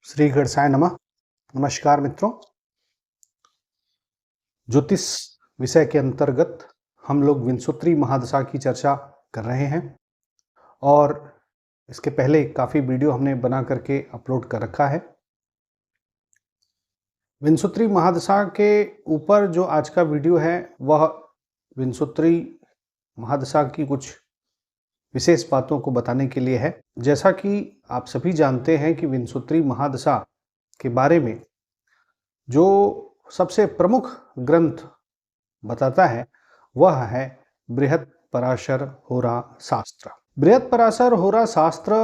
श्री गणेशाय नमः। नमस्कार मित्रों, ज्योतिष विषय के अंतर्गत हम लोग विंशोत्तरी महादशा की चर्चा कर रहे हैं और इसके पहले काफ़ी वीडियो हमने बना करके अपलोड कर रखा है। विंशोत्तरी महादशा के ऊपर जो आज का वीडियो है वह विंशोत्तरी महादशा की कुछ विशेष बातों को बताने के लिए है। जैसा कि आप सभी जानते हैं कि विंशोत्तरी महादशा के बारे में जो सबसे प्रमुख ग्रंथ बताता है वह है बृहत् पराशर होरा शास्त्र। बृहत् पराशर होरा शास्त्र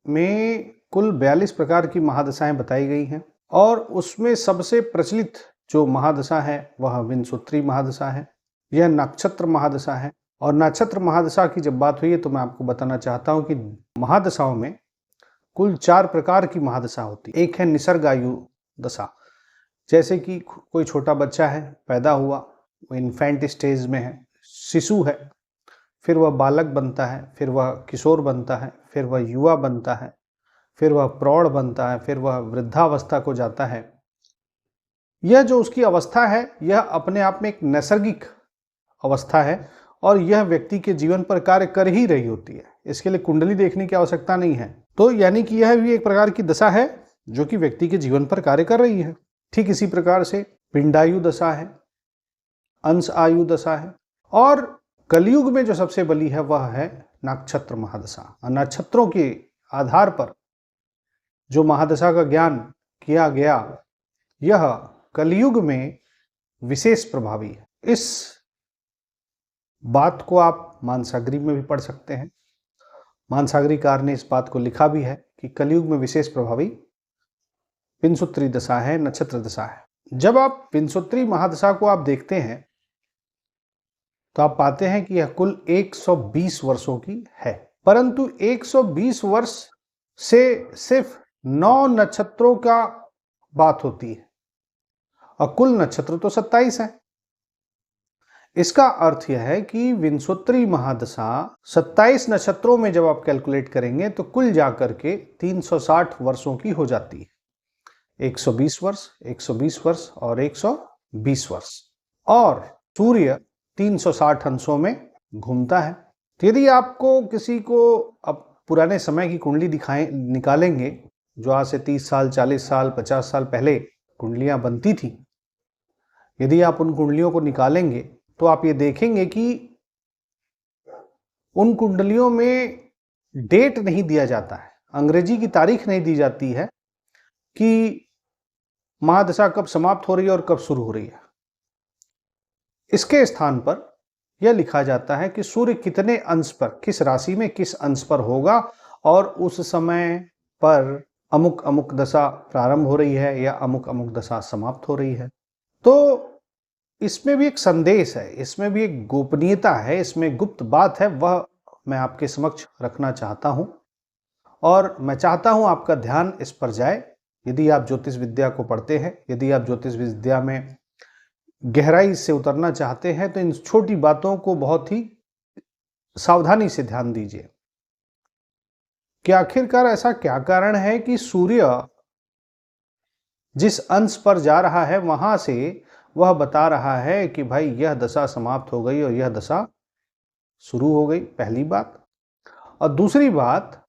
में कुल 42 प्रकार की महादशाएं बताई गई हैं और उसमें सबसे प्रचलित जो महादशा है वह विंशोत्तरी महादशा है। यह नक्षत्र महादशा है और नक्षत्र महादशा की जब बात हुई है तो मैं आपको बताना चाहता हूं कि महादशाओं में कुल 4 प्रकार की महादशा होती है। एक है निसर्ग आयु दशा, जैसे कि कोई छोटा बच्चा है, पैदा हुआ, वो इन्फेंट स्टेज में है, शिशु है, फिर वह बालक बनता है, फिर वह किशोर बनता है, फिर वह युवा बनता है, फिर वह प्रौढ़ बनता है, फिर वह वृद्धावस्था को जाता है। यह जो उसकी अवस्था है यह अपने आप में एक नैसर्गिक अवस्था है और यह व्यक्ति के जीवन पर कार्य कर ही रही होती है। इसके लिए कुंडली देखने की आवश्यकता नहीं है। तो यानी कि यह भी एक प्रकार की दशा है जो कि व्यक्ति के जीवन पर कार्य कर रही है। ठीक इसी प्रकार से पिंडायु दशा है, अंश आयु दशा है और कलयुग में जो सबसे बली है वह है नक्षत्र महादशा। नक्षत्रों के आधार पर जो महादशा का ज्ञान किया गया यह कलयुग में विशेष प्रभावी है। इस बात को आप मानसागरी में भी पढ़ सकते हैं। मानसागरीकार ने इस बात को लिखा भी है कि कलयुग में विशेष प्रभावी विंशोत्तरी दशा है, नक्षत्र दशा है। जब आप विंशोत्तरी महादशा को आप देखते हैं तो आप पाते हैं कि यह कुल 120 वर्षों की है, परंतु 120 वर्ष से सिर्फ 9 नक्षत्रों का बात होती है और कुल नक्षत्र तो 27 है। इसका अर्थ यह है कि विंशोत्तरी महादशा 27 नक्षत्रों में जब आप कैलकुलेट करेंगे तो कुल जाकर के 360 वर्षों की हो जाती है। 120 वर्ष, 120 वर्ष और 120 वर्ष और सूर्य 360 अंशों में घूमता है। तो यदि आपको किसी को अब पुराने समय की कुंडली निकालेंगे जो आज से 30 साल, 40 साल, 50 साल पहले कुंडलियां बनती थी, यदि आप उन कुंडलियों को निकालेंगे तो आप ये देखेंगे कि उन कुंडलियों में डेट नहीं दिया जाता है, अंग्रेजी की तारीख नहीं दी जाती है कि महादशा कब समाप्त हो रही है और कब शुरू हो रही है। इसके स्थान पर यह लिखा जाता है कि सूर्य कितने अंश पर, किस राशि में किस अंश पर होगा और उस समय पर अमुक अमुक दशा प्रारंभ हो रही है या अमुक अमुक दशा समाप्त हो रही है। तो इसमें भी एक संदेश है, इसमें भी एक गोपनीयता है, इसमें गुप्त बात है, वह मैं आपके समक्ष रखना चाहता हूं और मैं चाहता हूं आपका ध्यान इस पर जाए। यदि आप ज्योतिष विद्या को पढ़ते हैं, यदि आप ज्योतिष विद्या में गहराई से उतरना चाहते हैं तो इन छोटी बातों को बहुत ही सावधानी से ध्यान दीजिए कि आखिरकार ऐसा क्या कारण है कि सूर्य जिस अंश पर जा रहा है वहां से वह बता रहा है कि भाई यह दशा समाप्त हो गई और यह दशा शुरू हो गई, पहली बात। और दूसरी बात,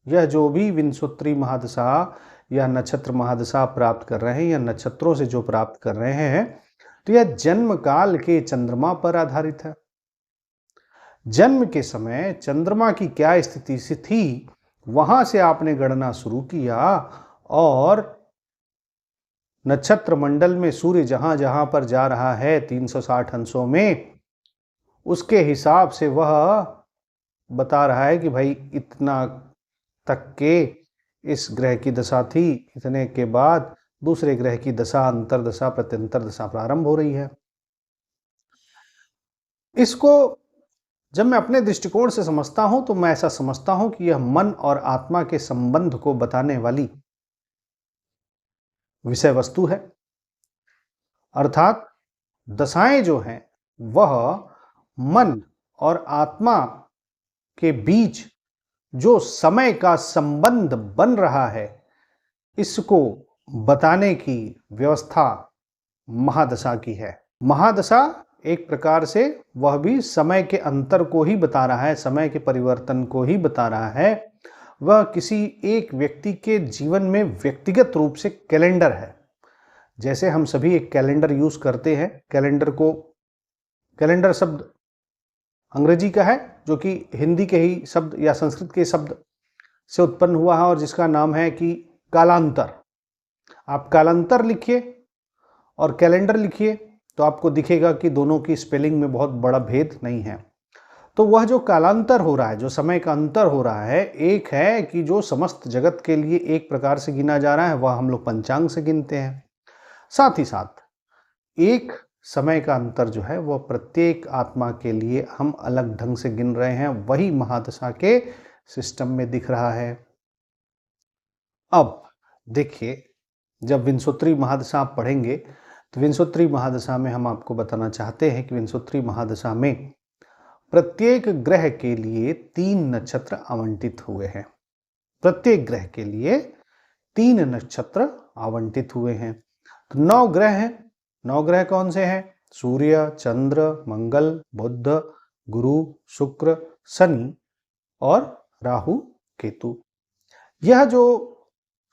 यह जो भी विंशोत्तरी महादशा या नक्षत्र महादशा प्राप्त कर रहे हैं या नक्षत्रों से जो प्राप्त कर रहे हैं तो यह जन्म काल के चंद्रमा पर आधारित है। जन्म के समय चंद्रमा की क्या स्थिति से थी वहां से आपने गणना शुरू किया और नक्षत्र मंडल में सूर्य जहां जहां पर जा रहा है 360 अंशों में, उसके हिसाब से वह बता रहा है कि भाई इतना तक के इस ग्रह की दशा थी, इतने के बाद दूसरे ग्रह की दशा, अंतरदशा, प्रत्यंतर दशा प्रारंभ हो रही है। इसको जब मैं अपने दृष्टिकोण से समझता हूं तो मैं ऐसा समझता हूं कि यह मन और आत्मा के संबंध को बताने वाली विषय वस्तु है। अर्थात दशाएं जो हैं वह मन और आत्मा के बीच जो समय का संबंध बन रहा है इसको बताने की व्यवस्था महादशा की है। महादशा एक प्रकार से वह भी समय के अंतर को ही बता रहा है, समय के परिवर्तन को ही बता रहा है। वह किसी एक व्यक्ति के जीवन में व्यक्तिगत रूप से कैलेंडर है। जैसे हम सभी एक कैलेंडर यूज करते हैं, कैलेंडर शब्द अंग्रेजी का है जो कि हिंदी के ही शब्द या संस्कृत के शब्द से उत्पन्न हुआ है और जिसका नाम है कि कालांतर। आप कालांतर लिखिए और कैलेंडर लिखिए तो आपको दिखेगा कि दोनों की स्पेलिंग में बहुत बड़ा भेद नहीं है। तो वह जो कालांतर हो रहा है, जो समय का अंतर हो रहा है, एक है कि जो समस्त जगत के लिए एक प्रकार से गिना जा रहा है वह हम लोग पंचांग से गिनते हैं। साथ ही साथ एक समय का अंतर जो है वह प्रत्येक आत्मा के लिए हम अलग ढंग से गिन रहे हैं, वही महादशा के सिस्टम में दिख रहा है। अब देखिए, जब विंशोत्तरी महादशा आप पढ़ेंगे तो विंशोत्तरी महादशा में हम आपको बताना चाहते हैं कि विंशोत्तरी महादशा में प्रत्येक ग्रह के लिए 3 नक्षत्र आवंटित हुए हैं। प्रत्येक ग्रह के लिए 3 नक्षत्र आवंटित हुए हैं। तो 9 ग्रह हैं। 9 ग्रह कौन से हैं? सूर्य, चंद्र, मंगल, बुध, गुरु, शुक्र, शनि और राहु, केतु। यह जो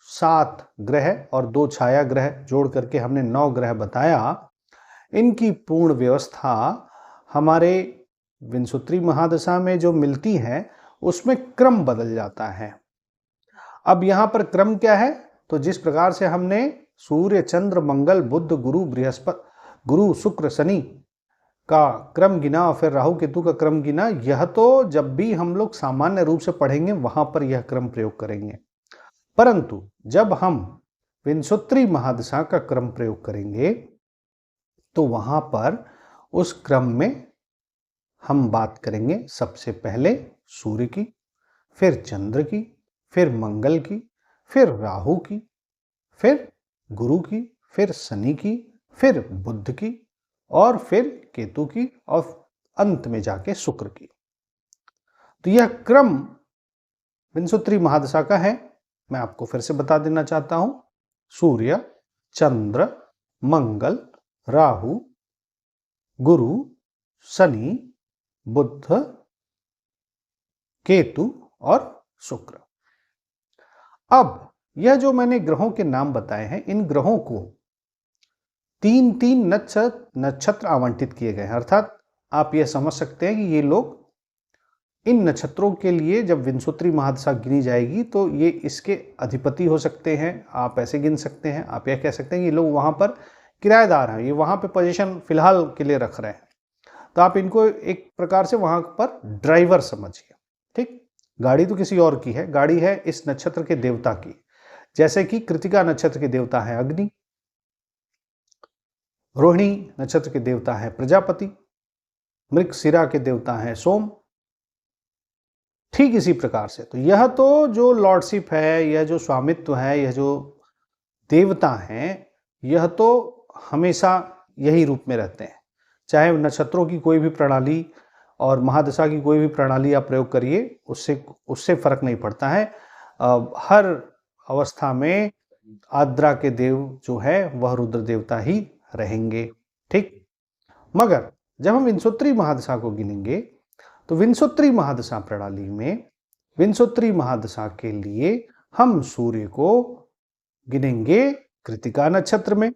7 ग्रह और 2 छाया ग्रह जोड़ करके हमने 9 ग्रह बताया, इनकी पूर्ण व्यवस्था हमारे विंशोत्तरी महादशा में जो मिलती है उसमें क्रम बदल जाता है। अब यहां पर क्रम क्या है? तो जिस प्रकार से हमने सूर्य, चंद्र, मंगल, बुध, गुरु, बृहस्पति, गुरु, शुक्र, शनि का क्रम गिना और फिर राहु केतु का क्रम गिना, यह तो जब भी हम लोग सामान्य रूप से पढ़ेंगे वहां पर यह क्रम प्रयोग करेंगे। परंतु जब हम विंशोत्तरी महादशा का क्रम प्रयोग करेंगे तो वहां पर उस क्रम में हम बात करेंगे सबसे पहले सूर्य की, फिर चंद्र की, फिर मंगल की, फिर राहु की, फिर गुरु की, फिर शनि की, फिर बुध की और फिर केतु की और अंत में जाके शुक्र की। तो यह क्रम विंशोत्तरी महादशा का है। मैं आपको फिर से बता देना चाहता हूं। सूर्य, चंद्र, मंगल, राहु, गुरु, शनि, बुध, केतु और शुक्र। अब यह जो मैंने ग्रहों के नाम बताए हैं, इन ग्रहों को 3-3 नक्षत्र आवंटित किए गए हैं। अर्थात आप यह समझ सकते हैं कि ये लोग इन नक्षत्रों के लिए जब विंशोत्तरी महादशा गिनी जाएगी तो ये इसके अधिपति हो सकते हैं। आप ऐसे गिन सकते हैं, आप यह कह सकते हैं कि ये लोग वहां पर किराएदार हैं, ये वहां पे पोजीशन फिलहाल के लिए रख रहे हैं। तो आप इनको एक प्रकार से वहां पर ड्राइवर समझिए। ठीक, गाड़ी तो किसी और की है, गाड़ी है इस नक्षत्र के देवता की। जैसे कि कृतिका नक्षत्र के देवता है अग्नि, रोहिणी नक्षत्र के देवता है प्रजापति, मृगशिरा के देवता है सोम। ठीक इसी प्रकार से तो यह तो जो लॉर्डशिप है, यह जो स्वामित्व है, यह जो देवता हैं, यह तो हमेशा यही रूप में रहते हैं। चाहे नक्षत्रों की कोई भी प्रणाली और महादशा की कोई भी प्रणाली आप प्रयोग करिए, उससे फर्क नहीं पड़ता है। हर अवस्था में आद्रा के देव जो है वह रुद्र देवता ही रहेंगे। ठीक, मगर जब हम विंशोत्तरी महादशा को गिनेंगे तो विंशोत्तरी महादशा प्रणाली में विंशोत्तरी महादशा के लिए हम सूर्य को गिनेंगे कृतिका नक्षत्र में,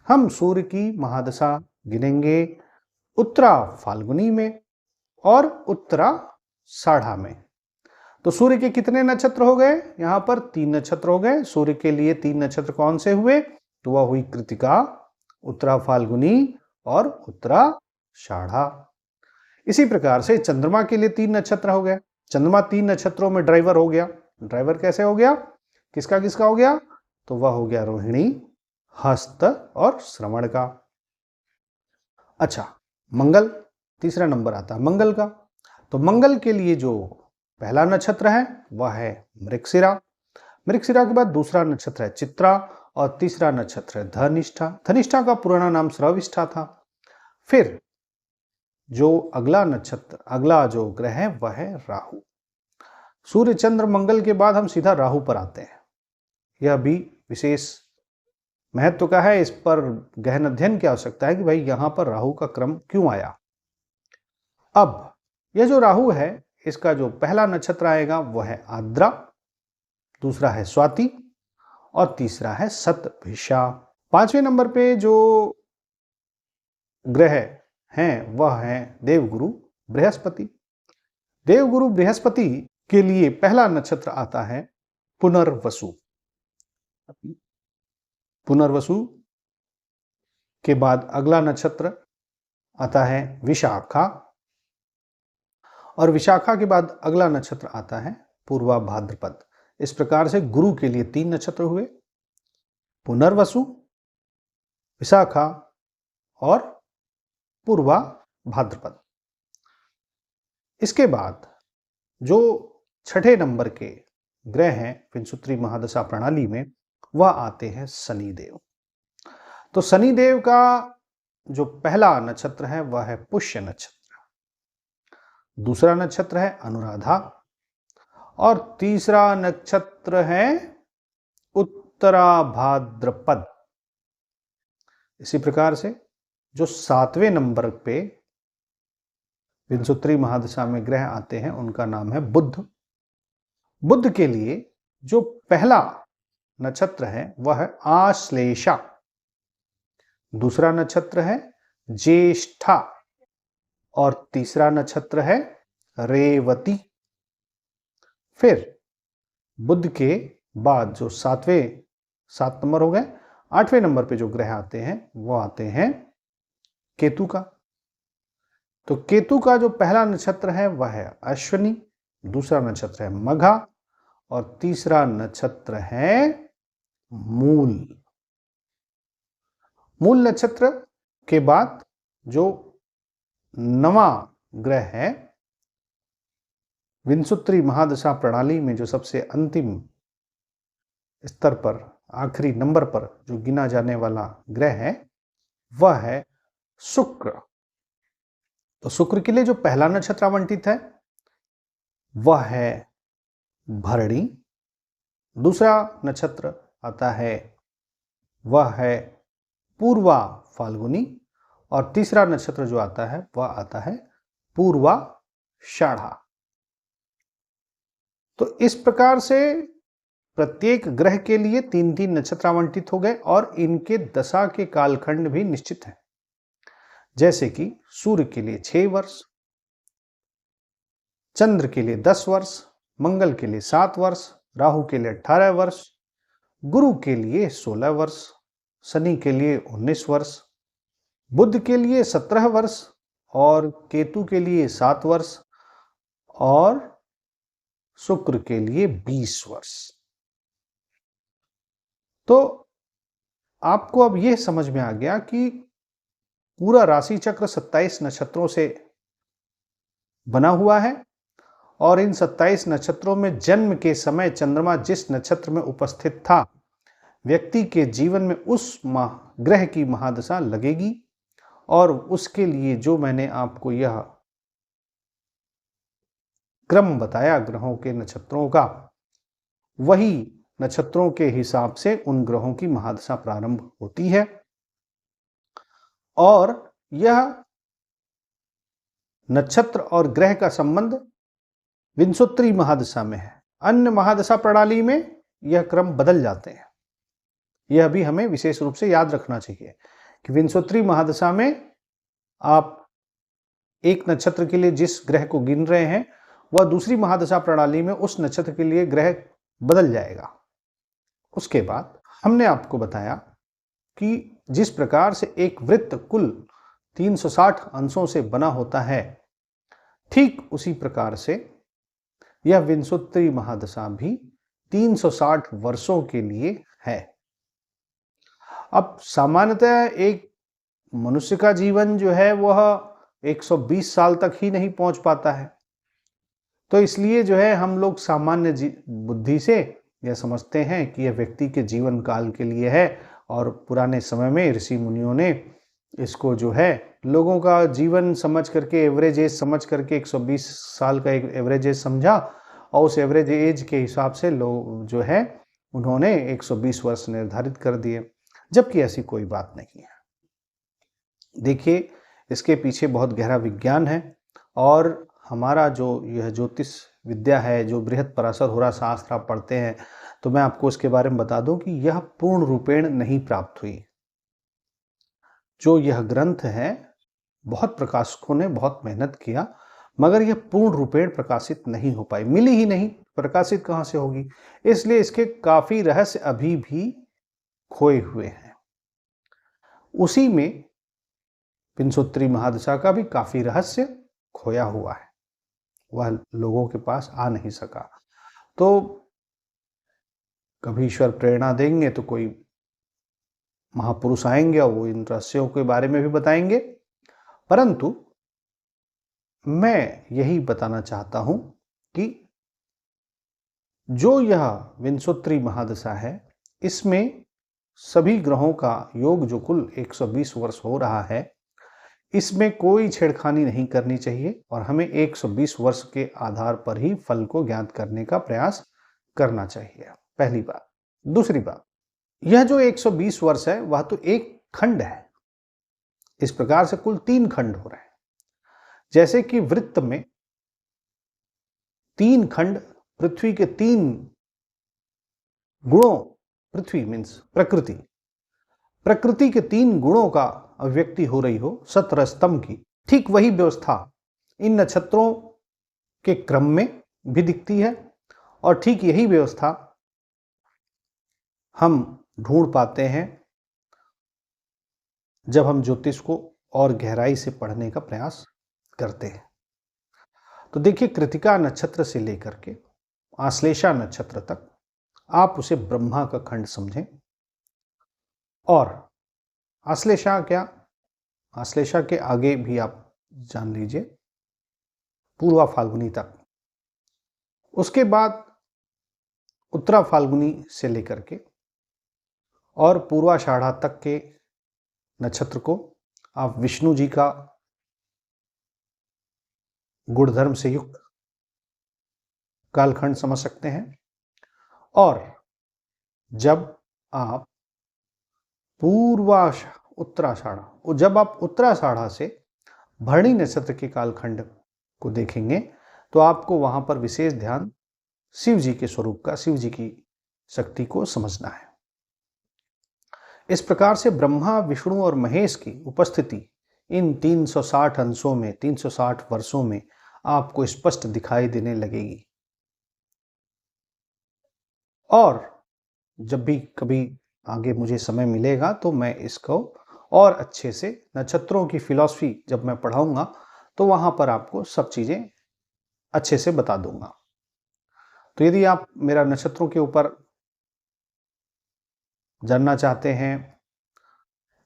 हम सूर्य की महादशा गिनेंगे उत्तरा फाल्गुनी में और उत्तराषाढ़ा में। तो सूर्य के कितने नक्षत्र हो गए? यहां पर 3 नक्षत्र हो गए। सूर्य के लिए 3 नक्षत्र कौन से हुए? तो वह हुई कृतिका, उत्तरा फाल्गुनी और उत्तराषाढ़ा। इसी प्रकार से चंद्रमा के लिए 3 नक्षत्र हो गए। चंद्रमा 3 नक्षत्रों में ड्राइवर हो गया। ड्राइवर कैसे हो गया? किसका किसका हो गया? तो वह हो गया रोहिणी, हस्त और श्रवण का। अच्छा, मंगल तीसरा नंबर आता है मंगल का। तो मंगल के लिए जो पहला नक्षत्र है वह है मृगशिरा। मृगशिरा के बाद दूसरा नक्षत्र है चित्रा और तीसरा नक्षत्र है धनिष्ठा। धनिष्ठा का पुराना नाम श्रविष्ठा था। फिर जो अगला नक्षत्र, अगला जो ग्रह है वह है राहु। सूर्य, चंद्र, मंगल के बाद हम सीधा राहु पर आते हैं। यह भी विशेष महत्व का है। इस पर गहन अध्ययन की आवश्यकता है कि भाई यहां पर राहु का क्रम क्यों आया। अब यह जो राहु है, इसका जो पहला नक्षत्र आएगा वह है आर्द्रा, दूसरा है स्वाति और तीसरा है शतभिषा। 5वें नंबर पे जो ग्रह हैं वह है देवगुरु बृहस्पति। देवगुरु बृहस्पति के लिए पहला नक्षत्र आता है पुनर्वसु। पुनर्वसु के बाद अगला नक्षत्र आता है विशाखा और विशाखा के बाद अगला नक्षत्र आता है पूर्वा भाद्रपद। इस प्रकार से गुरु के लिए 3 नक्षत्र हुए, पुनर्वसु, विशाखा और पूर्वा भाद्रपद। इसके बाद जो 6ठे नंबर के ग्रह हैं विंशुत्री महादशा प्रणाली में, वह आते हैं शनिदेव। तो शनिदेव का जो पहला नक्षत्र है वह है पुष्य नक्षत्र, दूसरा नक्षत्र है अनुराधा और तीसरा नक्षत्र है उत्तरा भाद्रपद। इसी प्रकार से जो 7वें नंबर पे विंशुत्री महादशा में ग्रह आते हैं उनका नाम है बुध। बुध के लिए जो पहला नक्षत्र है वह है आश्लेषा, दूसरा नक्षत्र है ज्येष्ठा और तीसरा नक्षत्र है रेवती। फिर बुध के बाद जो 7 नंबर हो गए, 8वें नंबर पे जो ग्रह आते हैं वो आते हैं केतु का। तो केतु का जो पहला नक्षत्र है वह है अश्विनी, दूसरा नक्षत्र है मघा और तीसरा नक्षत्र है मूल। मूल नक्षत्र के बाद जो 9वां ग्रह है विंशुत्री महादशा प्रणाली में जो सबसे अंतिम स्तर पर, आखिरी नंबर पर जो गिना जाने वाला ग्रह है वह है शुक्र। तो शुक्र के लिए जो पहला नक्षत्र आवंटित है वह है भरणी, दूसरा नक्षत्र आता है वह है पूर्वा फाल्गुनी और तीसरा नक्षत्र जो आता है वह आता है पूर्वा षाढ़ा। तो इस प्रकार से प्रत्येक ग्रह के लिए 3-3 नक्षत्र आवंटित हो गए और इनके दशा के कालखंड भी निश्चित हैं। जैसे कि सूर्य के लिए 6 वर्ष, चंद्र के लिए 10 वर्ष, मंगल के लिए 7 वर्ष, राहु के लिए 18 वर्ष, गुरु के लिए 16 वर्ष, शनि के लिए 19 वर्ष, बुध के लिए 17 वर्ष और केतु के लिए 7 वर्ष और शुक्र के लिए 20 वर्ष। तो आपको अब यह समझ में आ गया कि पूरा राशि चक्र 27 नक्षत्रों से बना हुआ है और इन 27 नक्षत्रों में जन्म के समय चंद्रमा जिस नक्षत्र में उपस्थित था, व्यक्ति के जीवन में उस ग्रह की महादशा लगेगी और उसके लिए जो मैंने आपको यह क्रम बताया ग्रहों के नक्षत्रों का, वही नक्षत्रों के हिसाब से उन ग्रहों की महादशा प्रारंभ होती है और यह नक्षत्र और ग्रह का संबंध विंशुत्री महादशा में है। अन्य महादशा प्रणाली में यह क्रम बदल जाते हैं। यह भी हमें विशेष रूप से याद रखना चाहिए कि विंशुत्री महादशा में आप एक नक्षत्र के लिए जिस ग्रह को गिन रहे हैं वह दूसरी महादशा प्रणाली में उस नक्षत्र के लिए ग्रह बदल जाएगा। उसके बाद हमने आपको बताया कि जिस प्रकार से एक वृत्त कुल 360 अंशों से बना होता है, ठीक उसी प्रकार से यह विंशुत्री महादशा भी 360 वर्षों के लिए है। अब सामान्यतः एक मनुष्य का जीवन जो है वह 120 साल तक ही नहीं पहुंच पाता है, तो इसलिए जो है हम लोग सामान्य बुद्धि से यह समझते हैं कि यह व्यक्ति के जीवन काल के लिए है और पुराने समय में ऋषि मुनियों ने इसको जो है लोगों का जीवन समझ करके, एवरेज एज समझ करके 120 साल का एक एवरेज एज समझा और उस एवरेज एज के हिसाब से लोग जो है उन्होंने 120 वर्ष निर्धारित कर दिए, जबकि ऐसी कोई बात नहीं है। देखिए, इसके पीछे बहुत गहरा विज्ञान है और हमारा जो यह ज्योतिष विद्या है, जो बृहद पराशर होरा शास्त्र आप पढ़ते हैं, तो मैं आपको इसके बारे में बता दूं कि यह पूर्ण रूपेण नहीं प्राप्त हुई। जो यह ग्रंथ है, बहुत प्रकाशकों ने बहुत मेहनत किया, मगर यह पूर्ण रूपेण प्रकाशित नहीं हो पाई, मिली ही नहीं, प्रकाशित कहां से होगी। इसलिए इसके काफी रहस्य अभी भी खोए हुए हैं। उसी में विंशोत्तरी महादशा का भी काफी रहस्य खोया हुआ है, वह लोगों के पास आ नहीं सका। तो कभी ईश्वर प्रेरणा देंगे तो कोई महापुरुष आएंगे और वो इन रहस्यों के बारे में भी बताएंगे, परंतु मैं यही बताना चाहता हूं कि जो यह विंशोत्तरी महादशा है, इसमें सभी ग्रहों का योग जो कुल 120 वर्ष हो रहा है, इसमें कोई छेड़खानी नहीं करनी चाहिए और हमें 120 वर्ष के आधार पर ही फल को ज्ञात करने का प्रयास करना चाहिए, पहली बात। दूसरी बात, यह जो 120 वर्ष है वह तो एक खंड है। इस प्रकार से कुल 3 खंड हो रहे हैं। जैसे कि वृत्त में 3 खंड पृथ्वी के 3 गुणों, पृथ्वी मीन्स प्रकृति, प्रकृति के 3 गुणों का अभिव्यक्ति हो रही हो, सत रज तम की, ठीक वही व्यवस्था इन नक्षत्रों के क्रम में भी दिखती है और ठीक यही व्यवस्था हम ढूंढ पाते हैं जब हम ज्योतिष को और गहराई से पढ़ने का प्रयास करते हैं। तो देखिए, कृतिका नक्षत्र से लेकर के आश्लेषा नक्षत्र तक आप उसे ब्रह्मा का खंड समझें। और आश्लेषा क्या, आश्लेषा के आगे भी आप जान लीजिए पूर्वा फाल्गुनी तक, उसके बाद उत्तरा फाल्गुनी से लेकर के और पूर्वाषाढ़ा तक के नक्षत्र को आप विष्णु जी का गुणधर्म से युक्त कालखंड समझ सकते हैं। और जब आप उत्तराषाढ़ा, जब आप उत्तराषाढ़ा से भरणी नक्षत्र के कालखंड को देखेंगे तो आपको वहां पर विशेष ध्यान शिव जी के स्वरूप का, शिव जी की शक्ति को समझना है। इस प्रकार से ब्रह्मा, विष्णु और महेश की उपस्थिति इन 360 अंशों में, 360 वर्षों में आपको स्पष्ट दिखाई देने लगेगी। और जब भी कभी आगे मुझे समय मिलेगा तो मैं इसको और अच्छे से नक्षत्रों की फिलॉसफी जब मैं पढ़ाऊंगा तो वहां पर आपको सब चीजें अच्छे से बता दूंगा। तो यदि आप मेरा नक्षत्रों के ऊपर जानना चाहते हैं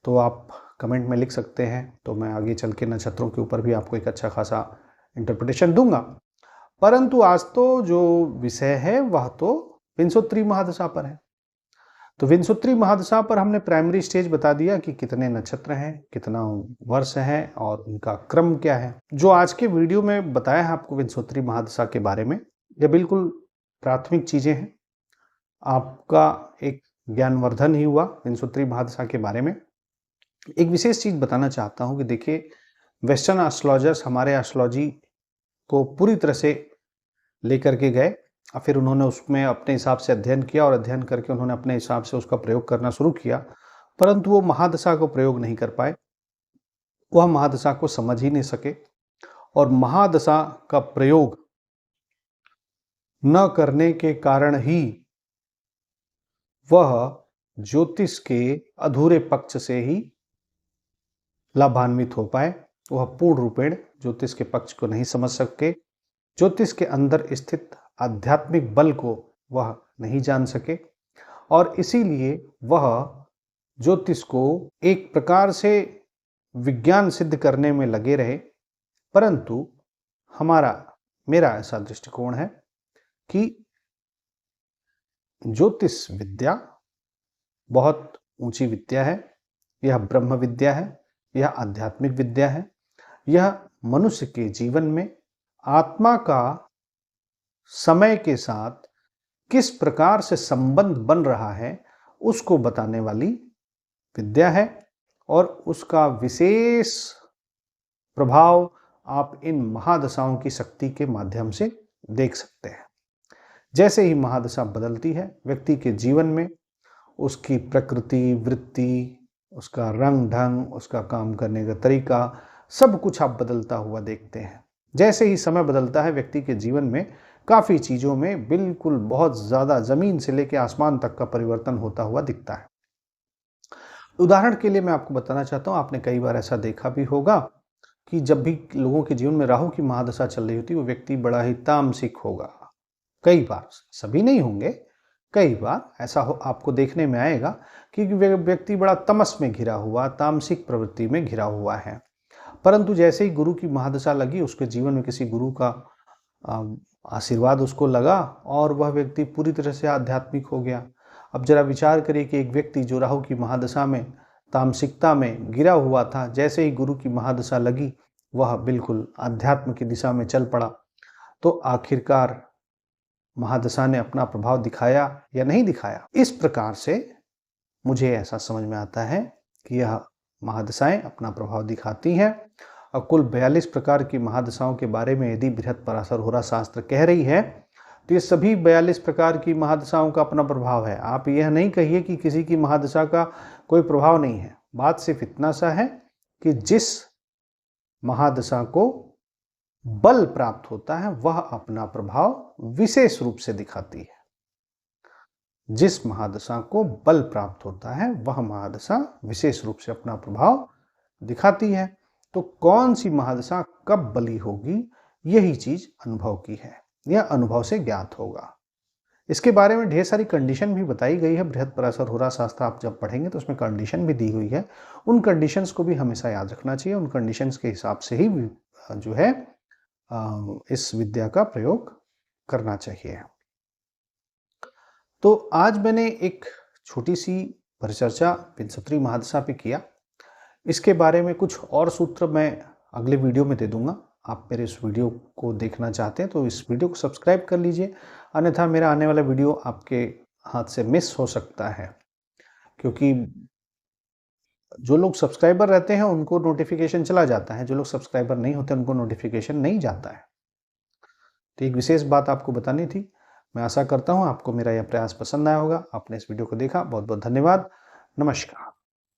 तो आप कमेंट में लिख सकते हैं, तो मैं आगे चल के नक्षत्रों के ऊपर भी आपको एक अच्छा खासा इंटरप्रिटेशन दूंगा। परंतु आज तो जो विषय है वह तो विंशोत्तरी महादशा पर है। तो विंशोत्तरी महादशा पर हमने प्राइमरी स्टेज बता दिया कि कितने नक्षत्र हैं, कितना वर्ष है और उनका क्रम क्या है। जो आज के वीडियो में बताया है आपको विंशोत्तरी महादशा के बारे में, ये बिल्कुल प्राथमिक चीजें हैं। आपका एक ज्ञानवर्धन ही हुआ विंशोत्तरी महादशा के बारे में। एक विशेष चीज बताना चाहता हूं कि देखिए, वेस्टर्न एस्ट्रोलॉजर्स हमारे एस्ट्रोलॉजी को पूरी तरह से लेकर के गए और फिर उन्होंने उसमें अपने हिसाब से अध्ययन किया और अध्ययन करके उन्होंने अपने हिसाब से उसका प्रयोग करना शुरू किया, परंतु वो महादशा को प्रयोग नहीं कर पाए, वह महादशा को समझ ही नहीं सके। और महादशा का प्रयोग न करने के कारण ही वह ज्योतिष के अधूरे पक्ष से ही लाभान्वित हो पाए। वह पूर्ण रूपेण ज्योतिष के पक्ष को नहीं समझ सके, ज्योतिष के अंदर स्थित आध्यात्मिक बल को वह नहीं जान सके और इसीलिए वह ज्योतिष को एक प्रकार से विज्ञान सिद्ध करने में लगे रहे। परंतु मेरा ऐसा दृष्टिकोण है कि ज्योतिष विद्या बहुत ऊंची विद्या है, यह ब्रह्म विद्या है, यह आध्यात्मिक विद्या है। यह मनुष्य के जीवन में आत्मा का समय के साथ किस प्रकार से संबंध बन रहा है उसको बताने वाली विद्या है और उसका विशेष प्रभाव आप इन महादशाओं की शक्ति के माध्यम से देख सकते हैं। जैसे ही महादशा बदलती है व्यक्ति के जीवन में उसकी प्रकृति, वृत्ति, उसका रंग ढंग, उसका काम करने का तरीका, सब कुछ आप बदलता हुआ देखते हैं। जैसे ही समय बदलता है व्यक्ति के जीवन में काफ़ी चीज़ों में बिल्कुल बहुत ज़्यादा ज़मीन से लेकर आसमान तक का परिवर्तन होता हुआ दिखता है। उदाहरण के लिए मैं आपको बताना चाहता हूँ, आपने कई बार ऐसा देखा भी होगा कि जब भी लोगों के जीवन में राहु की महादशा चल रही होती है वो व्यक्ति बड़ा ही तामसिक होगा। कई बार, सभी नहीं होंगे, कई बार ऐसा आपको देखने में आएगा कि व्यक्ति बड़ा तमस में घिरा हुआ, तामसिक प्रवृत्ति में घिरा हुआ है। परंतु जैसे ही गुरु की महादशा लगी, उसके जीवन में किसी गुरु का आशीर्वाद उसको लगा और वह व्यक्ति पूरी तरह से आध्यात्मिक हो गया। अब जरा विचार करिए कि एक व्यक्ति जो राहु की महादशा में तामसिकता में गिरा हुआ था, जैसे ही गुरु की महादशा लगी वह बिल्कुल अध्यात्म की दिशा में चल पड़ा। तो आखिरकार महादशा ने अपना प्रभाव दिखाया या नहीं दिखाया? इस प्रकार से मुझे ऐसा समझ में आता है कि यह महादशाएं अपना प्रभाव दिखाती हैं और कुल 42 प्रकार की महादशाओं के बारे में यदि बृहत्पराशर होरा शास्त्र कह रही है तो ये सभी 42 प्रकार की महादशाओं का अपना प्रभाव है। आप यह नहीं कहिए कि किसी की महादशा का कोई प्रभाव नहीं है। बात सिर्फ इतना सा है कि जिस महादशा को बल प्राप्त होता है वह अपना प्रभाव विशेष रूप से दिखाती है। जिस महादशा को बल प्राप्त होता है वह महादशा विशेष रूप से अपना प्रभाव दिखाती है। तो कौन सी महादशा कब बली होगी, यही चीज अनुभव की है, यह अनुभव से ज्ञात होगा। इसके बारे में ढेर सारी कंडीशन भी बताई गई है। बृहत्पराशर होरा शास्त्र आप जब पढ़ेंगे तो उसमें कंडीशन भी दी हुई है। उन कंडीशंस को भी हमेशा याद रखना चाहिए। उन कंडीशंस के हिसाब से ही जो है इस विद्या का प्रयोग करना चाहिए। तो आज मैंने एक छोटी सी परिचर्चा विंशोत्तरी महादशा पे किया। इसके बारे में कुछ और सूत्र मैं अगले वीडियो में दे दूंगा। आप मेरे इस वीडियो को देखना चाहते हैं तो इस वीडियो को सब्सक्राइब कर लीजिए, अन्यथा मेरा आने वाला वीडियो आपके हाथ से मिस हो सकता है, क्योंकि जो लोग सब्सक्राइबर रहते हैं उनको नोटिफिकेशन चला जाता है, जो लोग सब्सक्राइबर नहीं होते उनको नोटिफिकेशन नहीं जाता है। तो एक विशेष बात आपको बतानी थी। मैं आशा करता हूँ आपको मेरा यह प्रयास पसंद आया होगा। आपने इस वीडियो को देखा, बहुत बहुत धन्यवाद। नमस्कार।